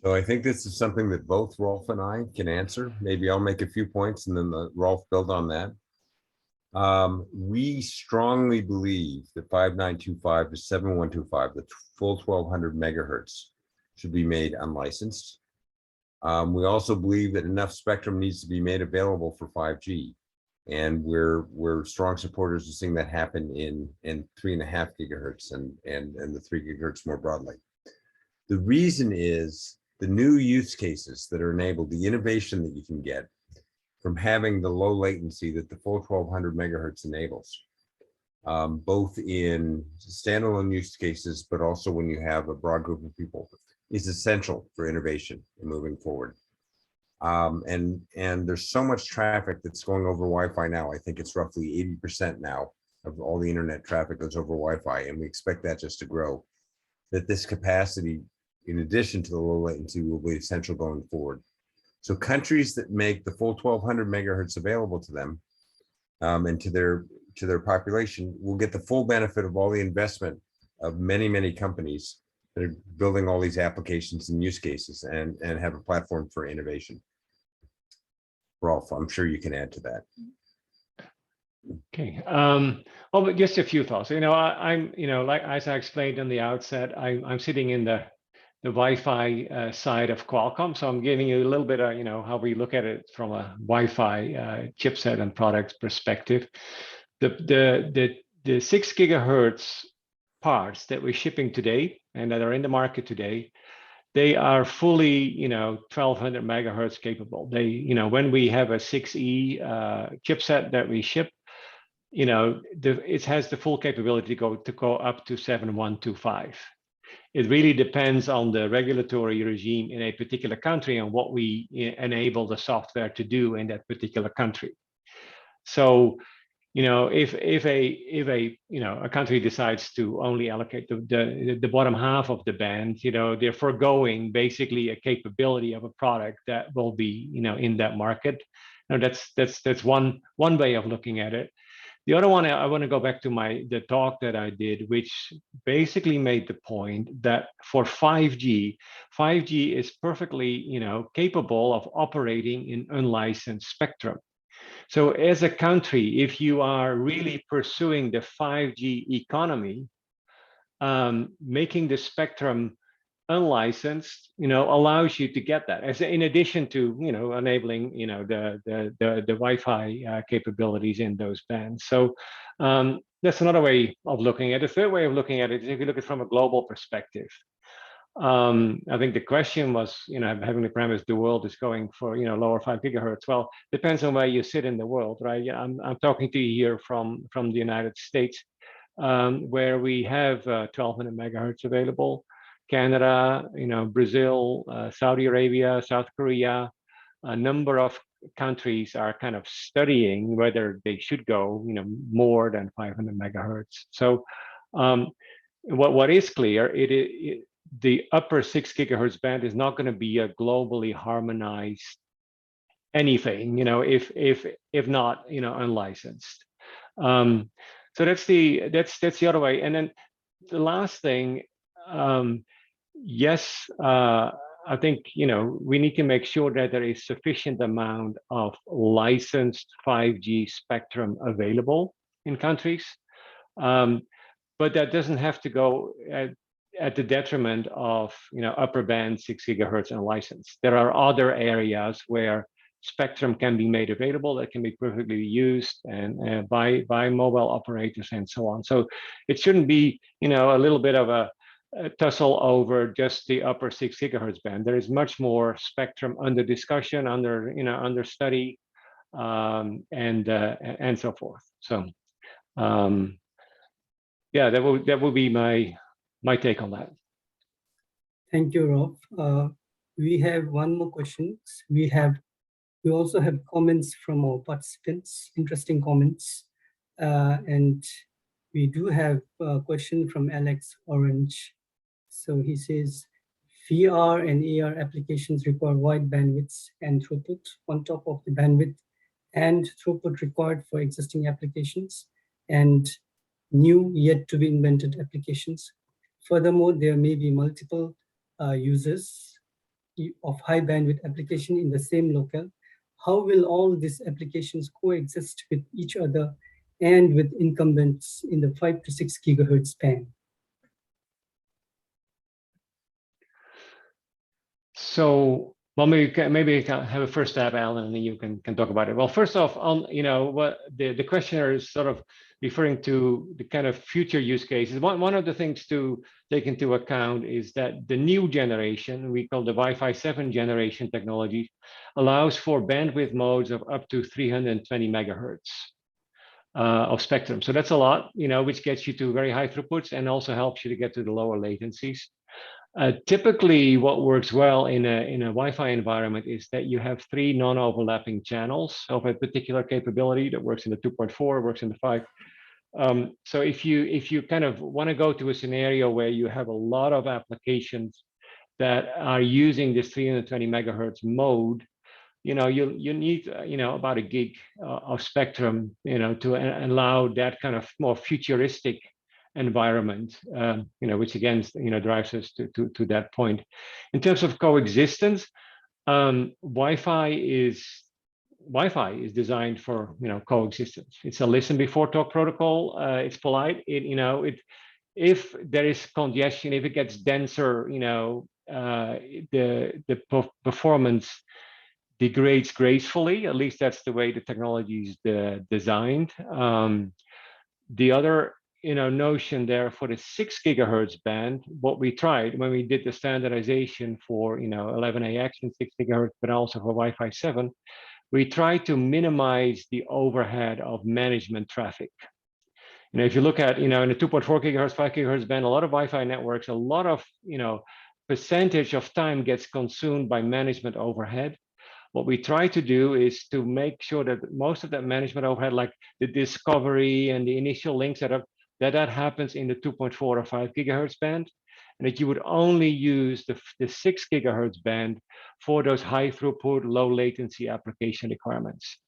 So I think this is something that both Rolf and I can answer. Maybe I'll make a few points and then Rolf build on that. We strongly believe that 5925 to 7125, the full 1200 megahertz, should be made unlicensed. We also believe that enough spectrum needs to be made available for 5G. And we're strong supporters of seeing that happen in 3.5 gigahertz and the 3 gigahertz more broadly. The reason is the new use cases that are enabled, the innovation that you can get from having the low latency that the full 1200 megahertz enables, both in standalone use cases, but also when you have a broad group of people, is essential for innovation and moving forward. And there's so much traffic that's going over Wi-Fi now. I think it's roughly 80% now of all the internet traffic goes over Wi-Fi, and we expect that just to grow, that this capacity, in addition to the low latency, will be essential going forward. So countries that make the full 1200 megahertz available to them and to their population will get the full benefit of all the investment of many, many companies They're building all these applications and use cases and have a platform for innovation. Rolf, I'm sure you can add to that. Okay. Well, but just a few thoughts. I'm, like as I explained on the outset, I'm sitting in the Wi-Fi side of Qualcomm, so I'm giving you a little bit of, how we look at it from a Wi-Fi chipset and product perspective. The 6 gigahertz parts that we're shipping today and that are in the market today, they are fully, 1200 megahertz capable. They, when we have a 6E chipset that we ship, it has the full capability to go up to 7125. It really depends on the regulatory regime in a particular country and what we enable the software to do in that particular country. So, if a country decides to only allocate the bottom half of the band, they're foregoing basically a capability of a product that will be, in that market. Now that's one way of looking at it. The other one, I want to go back to the talk that I did, which basically made the point that for 5G is perfectly, capable of operating in unlicensed spectrum. So as a country, if you are really pursuing the 5G economy, making the spectrum unlicensed, allows you to get that, as in addition to, enabling, the Wi-Fi capabilities in those bands. So that's another way of looking at it. The third way of looking at it is if you look at it from a global perspective. I think the question was, having the premise the world is going for, lower 5 gigahertz. Well, depends on where you sit in the world, right? I'm talking to you here from the United States, where we have 1200 megahertz available. Canada, Brazil, Saudi Arabia, South Korea, a number of countries are kind of studying whether they should go, more than 500 megahertz. So what is clear, the upper 6 gigahertz band is not going to be a globally harmonized anything, if not, unlicensed. So that's the other way. And then the last thing, yes, I think, we need to make sure that there is sufficient amount of licensed 5G spectrum available in countries. But that doesn't have to go at the detriment of, upper band 6 gigahertz unlicensed. There are other areas where spectrum can be made available that can be perfectly used and by mobile operators and so on. So it shouldn't be, a little bit of a tussle over just the upper 6 gigahertz band. There is much more spectrum under discussion, under study, and so forth. So yeah, that will be my take on that. Thank you, Rolf. We have one more question. We also have comments from our participants, interesting comments. And we do have a question from Alex Orange. So he says, VR and AR applications require wide bandwidths and throughput on top of the bandwidth and throughput required for existing applications and new yet to be invented applications. Furthermore, there may be multiple users of high bandwidth application in the same locale. How will all these applications coexist with each other and with incumbents in the 5 to 6 gigahertz span? So, well, maybe you can have a first stab, Alan, and then you can talk about it. Well, first off, what the questioner is sort of referring to the kind of future use cases. One of the things to take into account is that the new generation, we call the Wi-Fi 7 generation technology, allows for bandwidth modes of up to 320 megahertz of spectrum. So that's a lot, which gets you to very high throughputs and also helps you to get to the lower latencies. Typically, what works well in a Wi-Fi environment is that you have 3 non-overlapping channels of a particular capability that works in the 2.4, works in the 5. So if you kind of want to go to a scenario where you have a lot of applications that are using this 320 megahertz mode, you need about a gig of spectrum, to allow that kind of more futuristic environment, which again, drives us to that point. In terms of coexistence, Wi-Fi is designed for coexistence. It's a listen before talk protocol. It's polite. If there is congestion, if it gets denser, the performance degrades gracefully. At least that's the way the technology is designed. The other notion there for the 6 gigahertz band, what we tried when we did the standardization for 11AX and 6 gigahertz, but also for Wi-Fi 7, we tried to minimize the overhead of management traffic. If you look at in the 2.4 gigahertz, 5 gigahertz band, a lot of Wi-Fi networks, a lot of percentage of time gets consumed by management overhead. What we try to do is to make sure that most of that management overhead, like the discovery and the initial links that happens in the 2.4 or 5 gigahertz band, and that you would only use the 6 gigahertz band for those high throughput, low latency application requirements.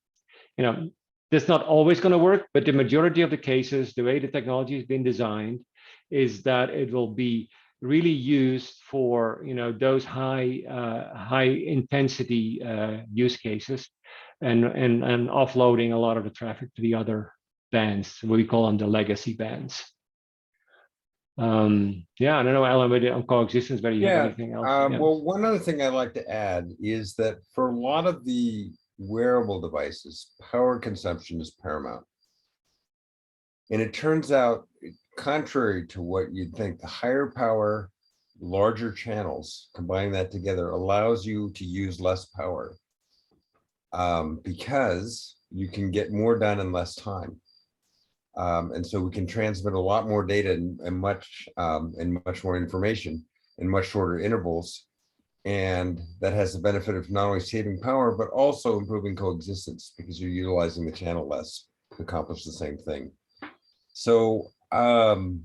That's not always going to work, but the majority of the cases, the way the technology has been designed, is that it will be really used for those high intensity use cases, and offloading a lot of the traffic to the other bands. We call them the legacy bands. Yeah, I don't know, Alan, but on coexistence, whether you have anything else? Well, one other thing I'd like to add is that for a lot of the wearable devices, power consumption is paramount. And it turns out, contrary to what you'd think, the higher power, larger channels, combining that together allows you to use less power, because you can get more done in less time. And so we can transmit a lot more data and much more information in much shorter intervals. And that has the benefit of not only saving power, but also improving coexistence, because you're utilizing the channel less to accomplish the same thing. So I'm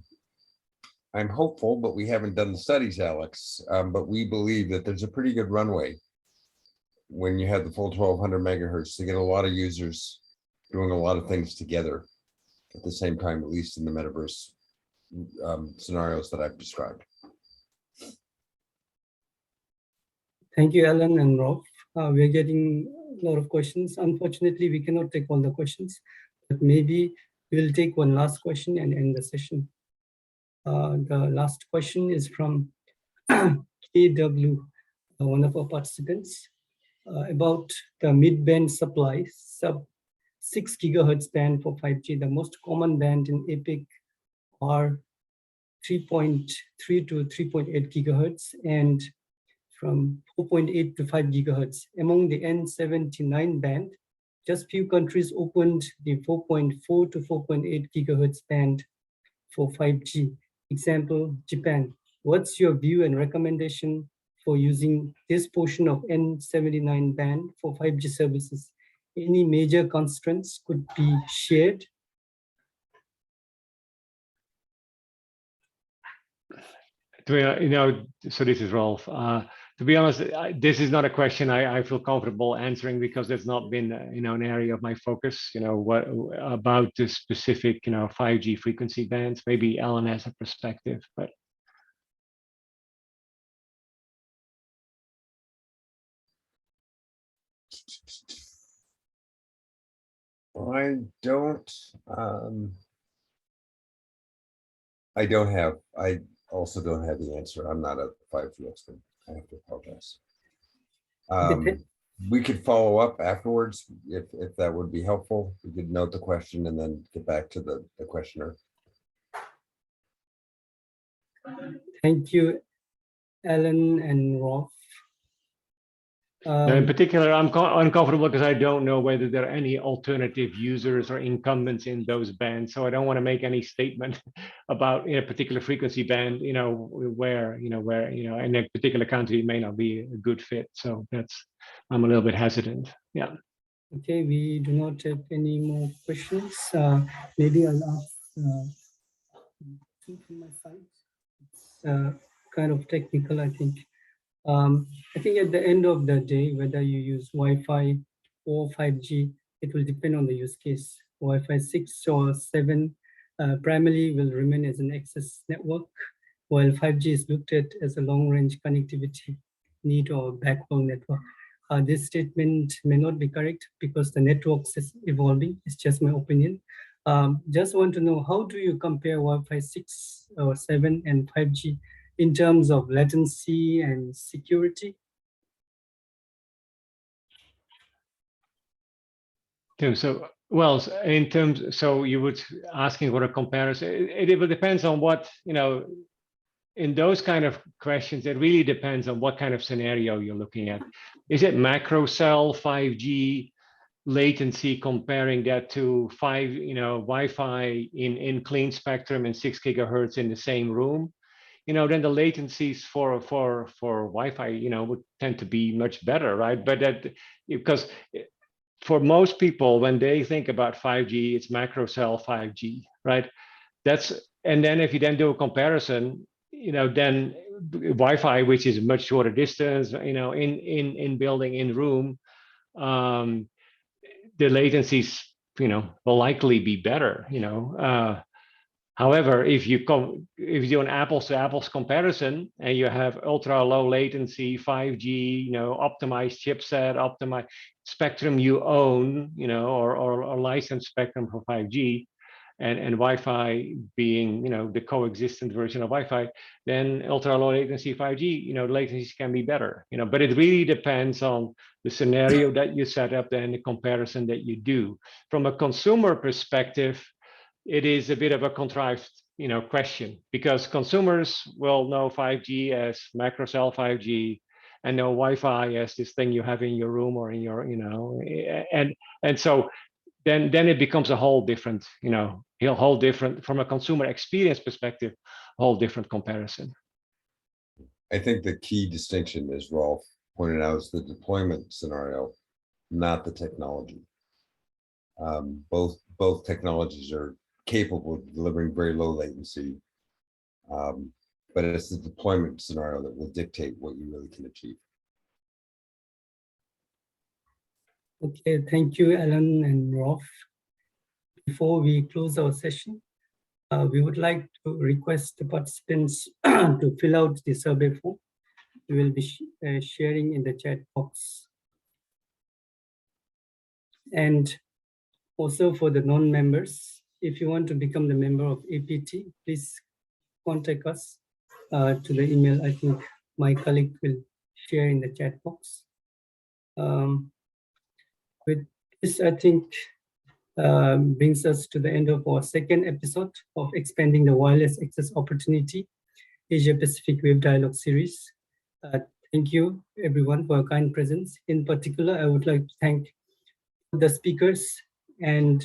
hopeful, but we haven't done the studies, Alex, but we believe that there's a pretty good runway when you have the full 1200 megahertz to get a lot of users doing a lot of things together at the same time, at least in the metaverse scenarios that I've described. Thank you, Alan and Rob. We're getting a lot of questions. Unfortunately, we cannot take all the questions, but maybe we'll take one last question and end the session. The last question is from KW, one of our participants, about the mid-band supply, sub 6 gigahertz band for 5G. The most common band in APT are 3.3 to 3.8 gigahertz and from 4.8 to 5 gigahertz. Among the N79 band, just few countries opened the 4.4 to 4.8 gigahertz band for 5G. Example, Japan. What's your view and recommendation for using this portion of N79 band for 5G services? Any major constraints could be shared? So this is Rolf. To be honest, this is not a question I feel comfortable answering, because it's not been an area of my focus. What about the specific 5G frequency bands? Maybe Alan has a perspective, but I also don't have the answer. I'm not a 5G expert. I have to apologize. We could follow up afterwards if that would be helpful. We could note the question and then get back to the questioner. Thank you, Alan and Rolf. in particular, I'm uncomfortable because I don't know whether there are any alternative users or incumbents in those bands. So I don't want to make any statement about a particular frequency band, where in a particular country it may not be a good fit. So I'm a little bit hesitant. Yeah. Okay, we do not have any more questions. Maybe I'll ask two from my side. It's kind of technical, I think. I think at the end of the day, whether you use Wi-Fi or 5G, it will depend on the use case. Wi-Fi 6 or 7 primarily will remain as an access network, while 5G is looked at as a long-range connectivity need or backhaul network. This statement may not be correct because the network is evolving. It's just my opinion. Just want to know, how do you compare Wi-Fi 6 or 7 and 5G in terms of latency and security? So, well, in terms, so you would asking for a comparison. It depends on what, in those kind of questions, it really depends on what kind of scenario you're looking at. Is it macro cell 5G latency, comparing that to Wi-Fi in clean spectrum and 6 gigahertz in the same room? Then the latencies for Wi-Fi, would tend to be much better, right? But that, because for most people, when they think about 5G, it's macro cell 5G, right? And then if you then do a comparison, then Wi-Fi, which is a much shorter distance, in building, in room, the latencies, will likely be better, However, if you do an apples to apples comparison and you have ultra low latency 5G, optimized chipset, optimized spectrum you own, or licensed spectrum for 5G, and Wi-Fi being, the coexistent version of Wi-Fi, then ultra low latency 5G, latencies can be better, but it really depends on the scenario that you set up and the comparison that you do. From a consumer perspective, it is a bit of a contrived, question, because consumers will know 5G as macro cell 5G and know Wi-Fi as this thing you have in your room or in your, and so then it becomes a whole different, whole different, from a consumer experience perspective, a whole different comparison. I think the key distinction, as Rolf pointed out, is the deployment scenario, not the technology. Both technologies are capable of delivering very low latency, but it's the deployment scenario that will dictate what you really can achieve. Okay, thank you, Alan and Rolf. Before we close our session, we would like to request the participants to fill out the survey form. We will be sharing in the chat box. And also for the non-members, if you want to become the member of APT, please contact us to the email. I think my colleague will share in the chat box. With this, I think brings us to the end of our second episode of Expanding the Wireless Access Opportunity, Asia Pacific Web Dialogue Series. Thank you everyone for your kind presence. In particular, I would like to thank the speakers and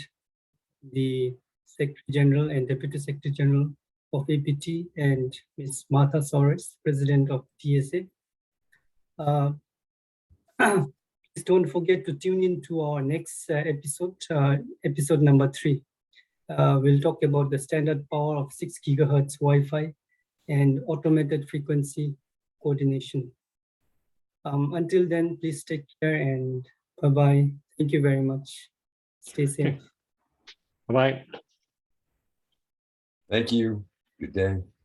the Secretary General and Deputy Secretary General of APT and Ms. Martha Soares, President of TSA. Please don't forget to tune in to our next episode, episode number 3. We'll talk about the standard power of 6 gigahertz Wi-Fi and automated frequency coordination. Until then, please take care and bye-bye. Thank you very much. Stay safe. Bye-bye. Thank you. Good day.